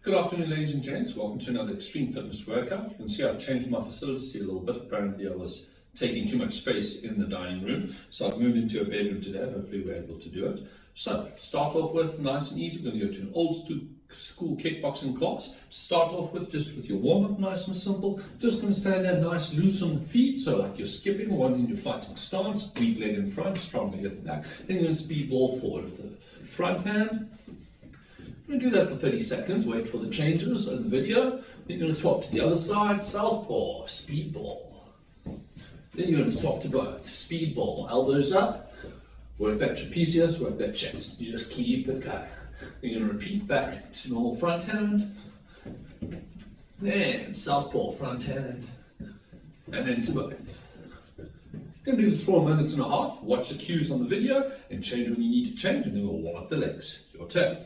Good afternoon, ladies and gents. Welcome to another extreme fitness workout. You can see I've changed my facility a little bit. Apparently I was taking too much space in the dining room, so I've moved into a bedroom today. Hopefully we're able to do it. So start off with nice and easy. We're going to go to an old school kickboxing class. Start off with just with your warm-up, nice and simple. Just going to stand there nice, loose on the feet, so like you're skipping, one in your fighting stance, weak leg in front, strong leg at the back. Then you're going to speed ball forward with the front hand. We're going to do that for 30 seconds, wait for the changes in the video. Then you're going to swap to the other side, southpaw, speed ball. Then you're going to swap to both, speed ball, elbows up, work that trapezius, work that chest. You just keep it going. Then you're going to repeat back to normal front hand, then southpaw front hand, and then to both. You're going to do this for 4 minutes and a half, watch the cues on the video, and change when you need to change, and then we'll warm up the legs. Your turn.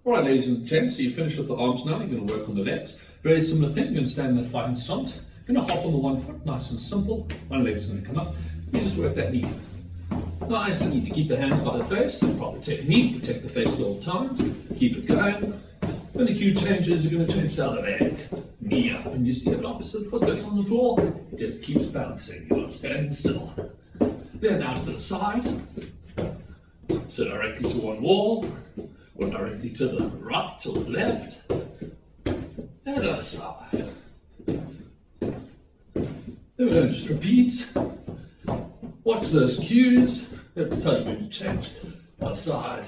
Alright, ladies and gents, so you finish with the arms now. You're going to work on the legs. Very similar thing. You're going to stand in the fighting stance. You're going to hop on the one foot, nice and simple. One leg's going to come up. You just work that knee. Nice and easy. Keep the hands by the face. Proper technique. Protect the face at all times. Keep it going. When the cue changes, you're going to change the other leg. Knee up. And you see an opposite foot that's on the floor. It just keeps bouncing. You're not standing still. Then out to the side. So directly to one wall. Or directly to the right or the left, and other side. Then we're going to just repeat. Watch those cues. Every time you're going to change. Other side.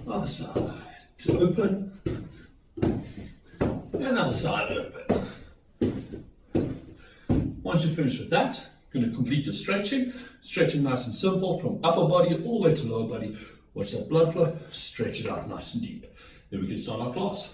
Other side. To open. and other side open. Once you finish with that, you're going to complete your stretching. Stretching nice and simple from upper body all the way to lower body. Watch that blood flow, stretch it out nice and deep. Then we can start our class.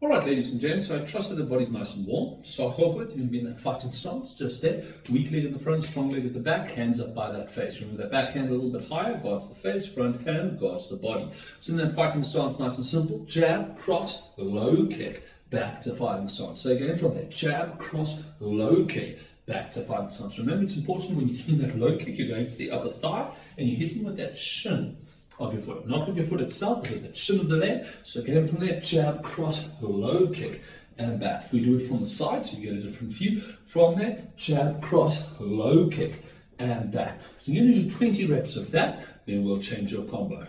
Alright, ladies and gents, so I trust that the body's nice and warm. Start off with, you're going to be in that fighting stance, just there. Weak leg in the front, strong leg at the back, hands up by that face. Remember that back hand a little bit higher, guards the face, front hand guards the body. So in that fighting stance, nice and simple, jab, cross, low kick, back to fighting stance. So again, from there, jab, cross, low kick, back to fighting stance. Remember, it's important when you're hitting that low kick, you're going for the upper thigh, and you're hitting with that shin of your foot, not with your foot itself, but with the shin of the leg. So again from there, jab, cross, low kick, and back. If we do it from the side, so you get a different view, from there, jab, cross, low kick, and back. So you're going to do 20 reps of that, then we'll change your combo.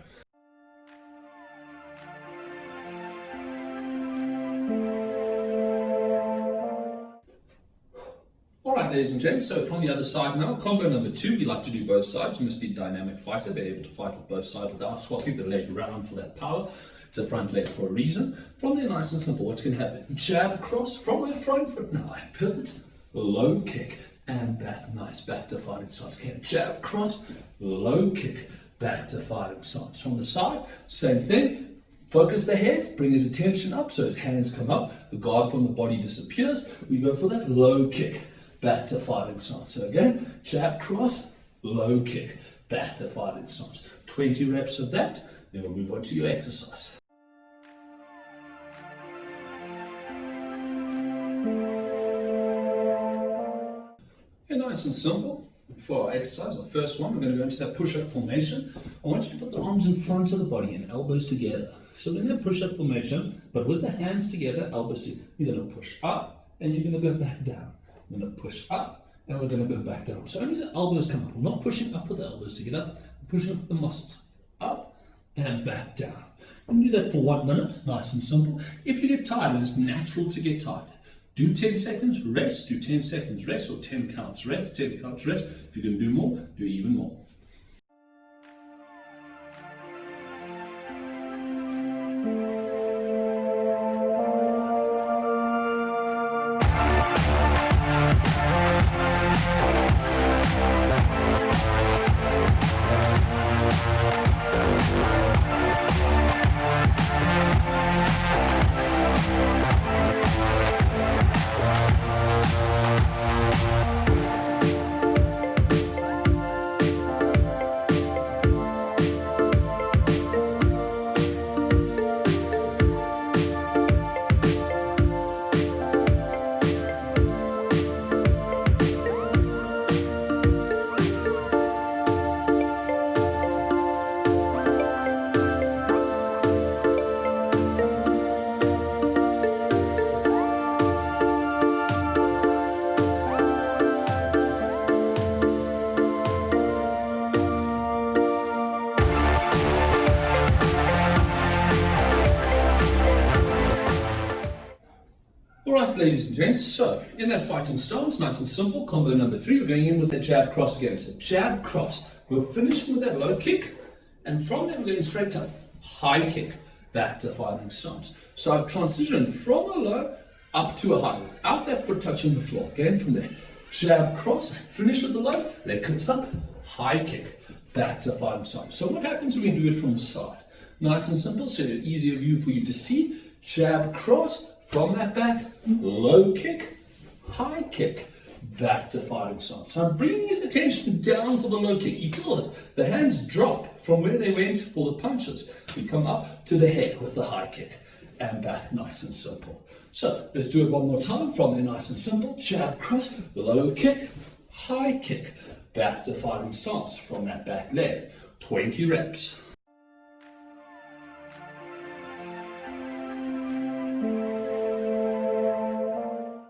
Alright, ladies and gents, so from the other side now, combo number 2, we like to do both sides. You must be a dynamic fighter, be able to fight with both sides without swapping the leg around for that power. It's a front leg for a reason. From there, nice and simple, what's going to happen? Jab, cross, from my front foot now, I pivot, low kick, and back, nice, back to fighting stance. Again, jab, cross, low kick, back to fighting stance. From the side, same thing. Focus the head, bring his attention up, so his hands come up, the guard from the body disappears. We go for that low kick, back to fighting stance. So again, jab, cross, low kick, back to fighting stance. 20 reps of that, then we'll move on to your exercise. Okay, nice and simple. For our exercise, our first one, we're going to go into that push-up formation. I want you to put the arms in front of the body and elbows together. So we're going to push-up formation, but with the hands together, elbows together. You're going to push up, and you're going to go back down. We're going to push up, and we're going to go back down. So only the elbows come up. We're not pushing up with the elbows to get up. We're pushing up with the muscles. Up and back down. And do that for 1 minute, nice and simple. If you get tired, it is natural to get tired. Do 10 seconds, rest, do 10 seconds, rest, or 10 counts, rest, 10 counts, rest. If you can do more, do even more. Alright, ladies and gents, so in that fighting stance, nice and simple, combo number 3, we're going in with that jab cross again. So jab cross, we're finishing with that low kick, and from there we're going straight up, high kick, back to fighting stance. So I've transitioned from a low up to a high without that foot touching the floor. Again from there, jab cross, finish with the low, leg comes up, high kick, back to fighting stance. So what happens when we do it from the side? Nice and simple, so an easier view for you to see, jab cross, from that back, low kick, high kick, back to fighting stance. So I'm bringing his attention down for the low kick. He feels it. The hands drop from where they went for the punches. We come up to the head with the high kick and back, nice and simple. So let's do it one more time. From there, nice and simple. Jab cross, low kick, high kick, back to fighting stance from that back leg. 20 reps.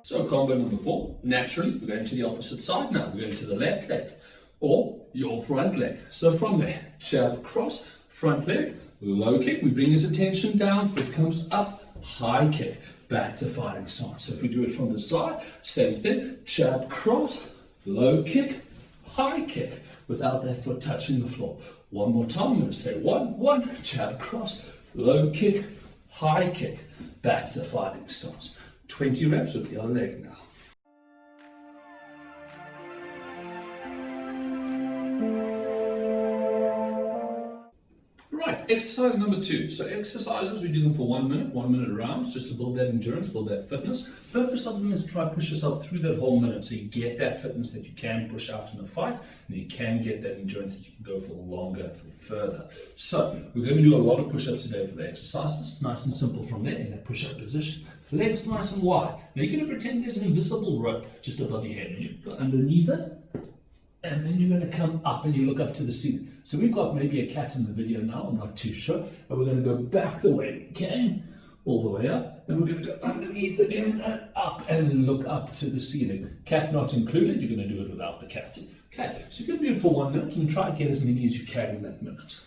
So combo number 4, naturally, we're going to the opposite side now. We're going to the left leg or your front leg. So from there, jab cross, front leg, low kick. We bring his attention down, foot comes up, high kick, back to fighting stance. So if we do it from the side, same thing, jab cross, low kick, high kick, without that foot touching the floor. One more time, I'm going to say 1, jab cross, low kick, high kick, back to fighting stance. 20 reps with the other leg now. Right, exercise number 2. So exercises, we do them for 1 minute rounds, just to build that endurance, build that fitness. Purpose of them is to try to push yourself through that whole minute so you get that fitness that you can push out in a fight, and you can get that endurance that you can go for longer, for further. So we're going to do a lot of push-ups today for the exercises. Nice and simple from there in that push-up position. Legs nice and wide. Now you're going to pretend there's an invisible rope just above your head, and you go underneath it, and then you're going to come up and you look up to the ceiling. So we've got maybe a cat in the video now, I'm not too sure, but we're going to go back the way we came, all the way up. Then we're going to go underneath again and up and look up to the ceiling. Cat not included, you're going to do it without the cat. Okay, so you're going to do it for 1 minute and try and get as many as you can in that minute.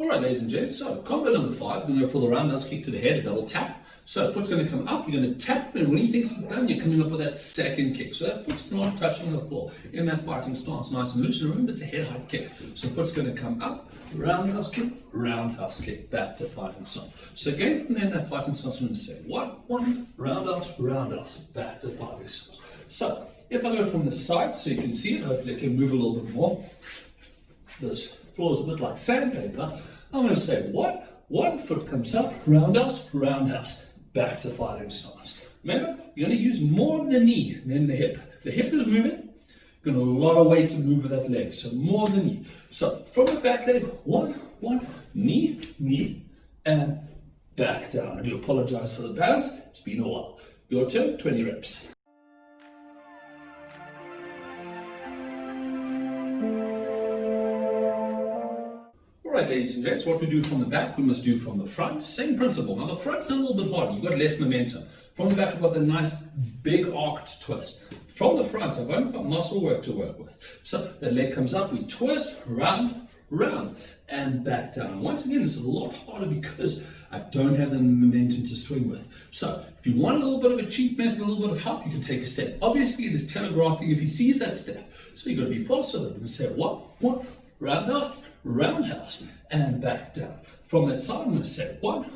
Alright, ladies and gents, so combo number 5, we're going to go for the roundhouse kick to the head, a double tap. So foot's going to come up, you're going to tap, and when he thinks it's done, you're coming up with that second kick. So that foot's not touching the floor. In that fighting stance, nice and loose, and remember it's a head height kick. So foot's going to come up, roundhouse kick, back to fighting stance. So again, from there in that fighting stance, I'm going to say 1, roundhouse, back to fighting stance. So if I go from the side, so you can see it, hopefully I can move a little bit more. This floor is a bit like sandpaper. I'm going to say 1 foot comes up, roundhouse, back to fighting stance. Remember, you're going to use more of the knee than the hip. If the hip is moving, you're going to have a lot of weight to move with that leg, so more of the knee. So from the back leg, 1, knee, and back down. I do apologize for the balance, it's been a while. Your turn, 20 reps. Alright, ladies and gents, what we do from the back, we must do from the front. Same principle. Now the front's a little bit harder, you've got less momentum. From the back, we've got the nice big arced twist. From the front, I've only got muscle work to work with. So the leg comes up, we twist, round, and back down. Once again, it's a lot harder because I don't have the momentum to swing with. So if you want a little bit of a cheat method, a little bit of help, you can take a step. Obviously, it is telegraphing if he sees that step. So you've got to be faster. We're going to say 1, roundhouse, and back down. From that side, I'm going to say 1,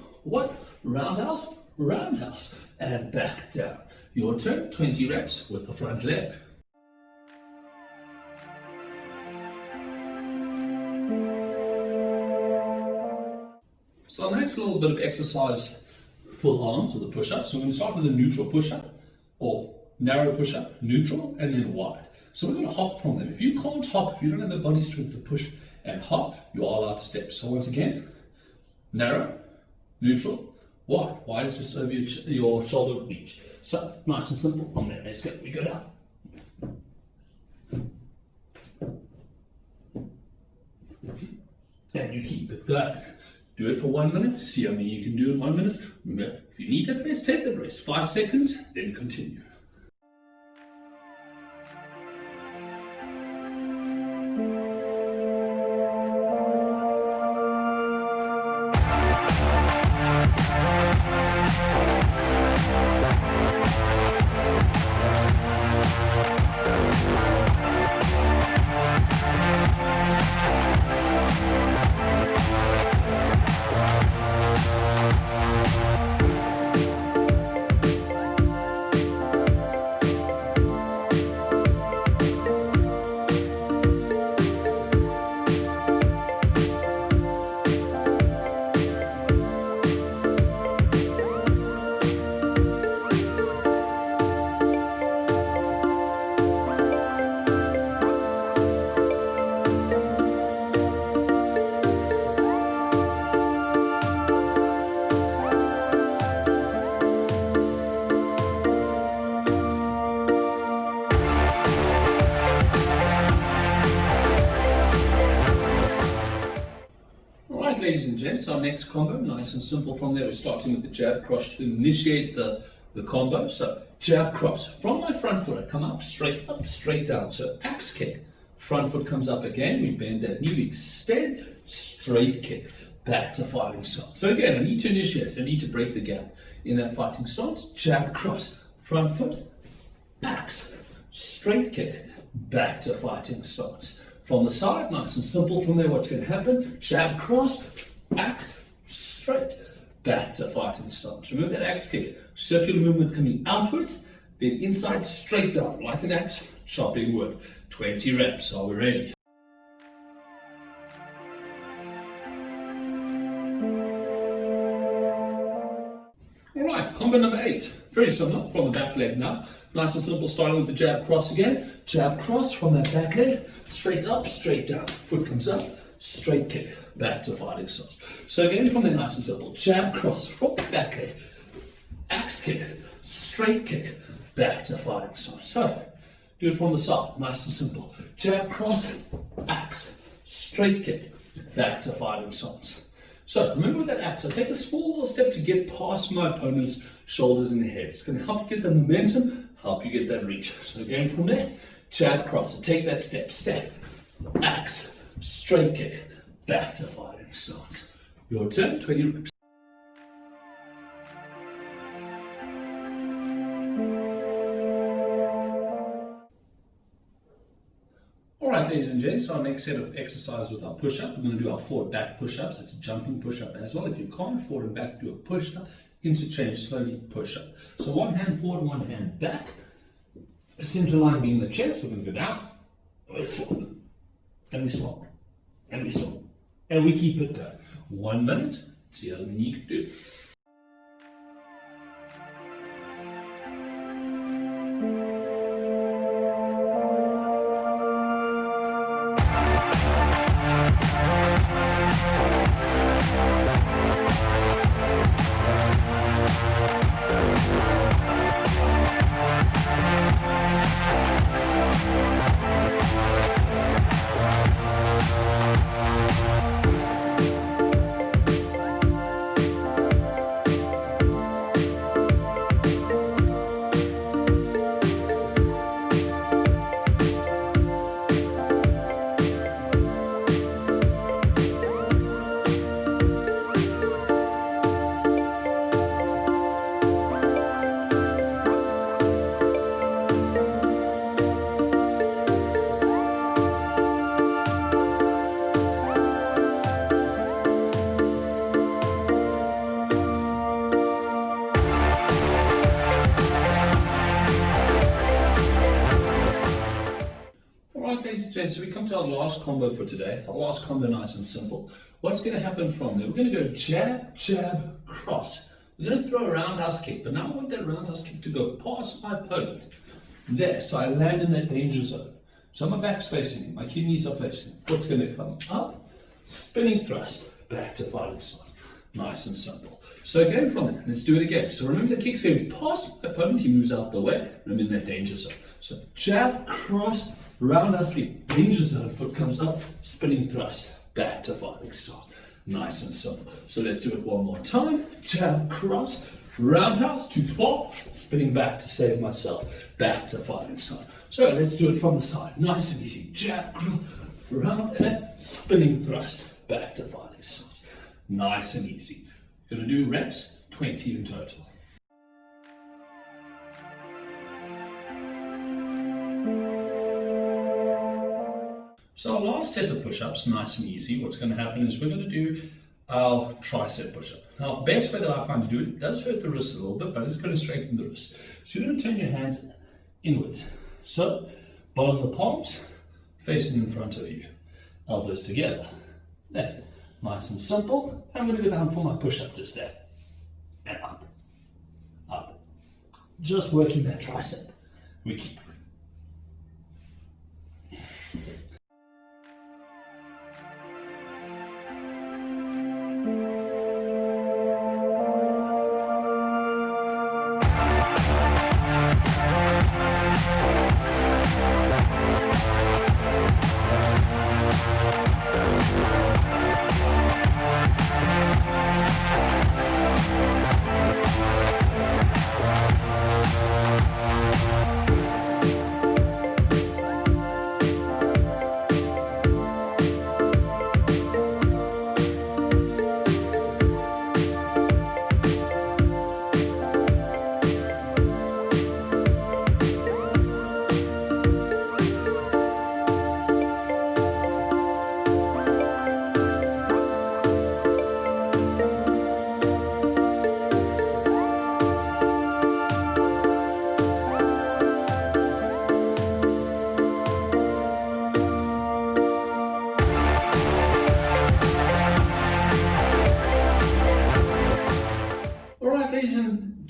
roundhouse, and back down. Your turn, 20 reps with the front leg. So the next little bit of exercise, full arms with a push-up. So we're going to start with a neutral push-up, or narrow push-up, neutral, and then wide. So we're going to hop from them. If you can't hop, if you don't have the body strength to push and hop, you are allowed to step. So once again, narrow, neutral, wide. Wide is just over your shoulder reach. So nice and simple from there. Let's go. We go down. And you keep it going. Do it for 1 minute. See how many you can do in 1 minute. Remember, if you need that rest, take that rest. 5 seconds, then continue. Ladies and gents, our next combo, nice and simple from there. We're starting with the jab cross to initiate the combo. So jab cross. From my front foot, I come up, straight down. So axe kick Front foot comes up again. We bend that knee, we extend, straight kick, back to fighting stance. So again, I need to initiate. I need to break the gap in that fighting stance. Jab, cross, front foot, axe, straight kick, back to fighting stance. From the side, nice and simple from there, what's going to happen? Jab, cross, axe, straight, back to fighting stance. Remember that axe kick, circular movement coming outwards, then inside, straight down, like an axe, chopping wood. 20 reps, are we ready? Alright, combo number 8. Very similar from the back leg now. Nice and simple, starting with the jab cross again. Jab cross from that back leg, straight up, straight down. Foot comes up, straight kick, back to fighting stance. So again, from there, nice and simple. Jab cross from the back leg, axe kick, straight kick, back to fighting stance. So, do it from the side, nice and simple. Jab cross, axe, straight kick, back to fighting stance. So remember with that axe, I take a small little step to get past my opponent's shoulders and head. It's going to help you get the momentum, help you get that reach. So again from there, jab cross, so take that step, axe, straight kick, back to fighting stance. Your turn, 20 reps. Alright, ladies and gents, so our next set of exercises with our push-up, we're going to do our forward back push-ups. It's a jumping push-up as well. If you can't forward and back, do a push-up, interchange, slowly push-up. So one hand forward, one hand back. Center line being the chest, we're going to go down, and we swap, and we swap, and we swap, and we keep it going. 1 minute, see how many you can do. Ladies and gents, so we come to our last combo for today. Our last combo, nice and simple. What's going to happen from there? We're going to go jab, jab, cross. We're going to throw a roundhouse kick, but now I want that roundhouse kick to go past my opponent. There, so I land in that danger zone. So my back's facing him, my kidneys are facing him. Foot's going to come up, spinning thrust, back to fighting stance. Nice and simple. So again from there, let's do it again. So remember the kick's going past my opponent, he moves out the way, and I'm in that danger zone. So jab, cross, roundhouse kick, danger zone, foot comes up, spinning thrust, back to fighting stance. Nice and simple. So let's do it one more time. Jab, cross, roundhouse, 2 swap, spinning back to save myself, back to fighting stance. So let's do it from the side. Nice and easy. Jab, cross, round, and spinning thrust, back to fighting stance. Nice and easy. We're going to do reps, 20 in total. So our last set of push-ups, nice and easy. What's going to happen is we're going to do our tricep push-up. Now, the best way that I find to do it, does hurt the wrist a little bit, but it's going to strengthen the wrist. So you're going to turn your hands inwards. So, bottom of the palms, facing in front of you. Elbows together. There. Nice and simple. I'm going to go down for my push-up just there. And up. Up. Just working that tricep. We keep.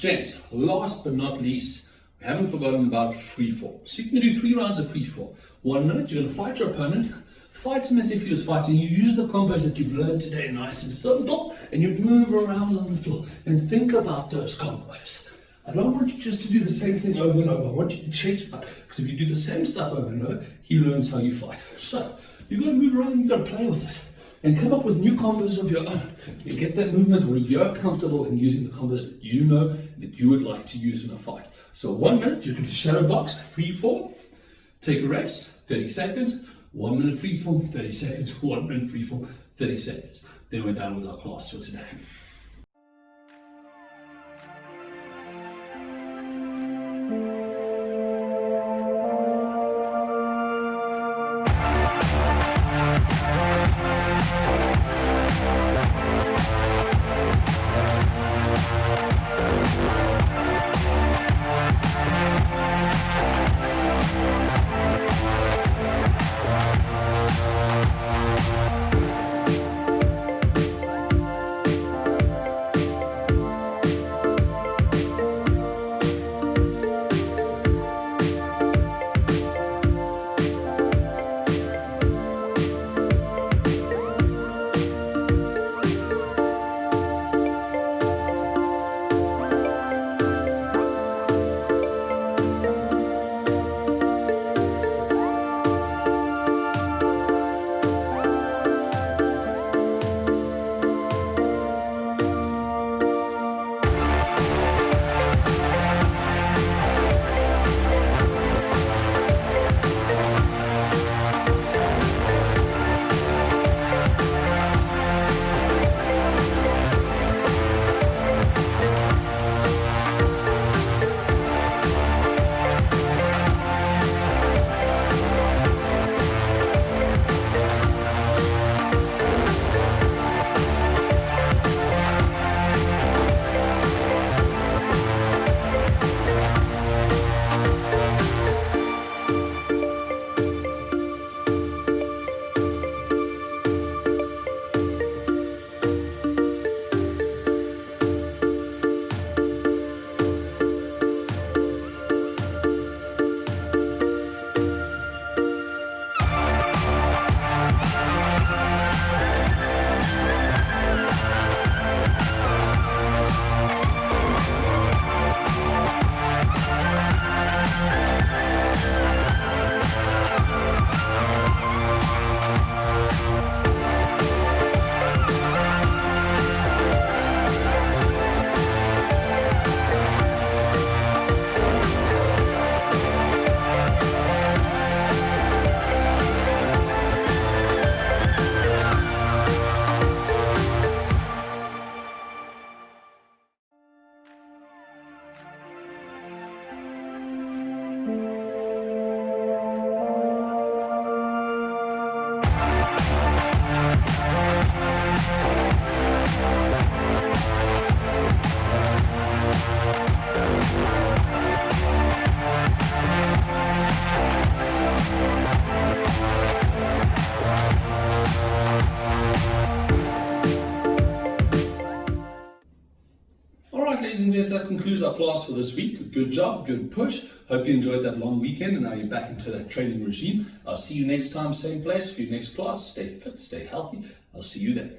Gents, last but not least, we haven't forgotten about free fall. So you can do 3 rounds of free fall. 1 minute, you're going to fight your opponent. Fight him as if he was fighting. You use the combos that you've learned today, nice and simple, and you move around on the floor and think about those combos. I don't want you just to do the same thing over and over. I want you to change it up, because if you do the same stuff over and over, he learns how you fight. So you've got to move around and you've got to play with it and come up with new combos of your own. You get that movement where you're comfortable in using the combos that you know that you would like to use in a fight. So 1 minute, you can shadow box, free fall, take a rest, 30 seconds, 1 minute free fall, 30 seconds, 1 minute free fall, 30 seconds. Then we're done with our class for today. Ladies and gents, that concludes our class for this week. Good job, good push. Hope you enjoyed that long weekend and now you're back into that training regime. I'll see you next time, same place for your next class. Stay fit, stay healthy. I'll see you then.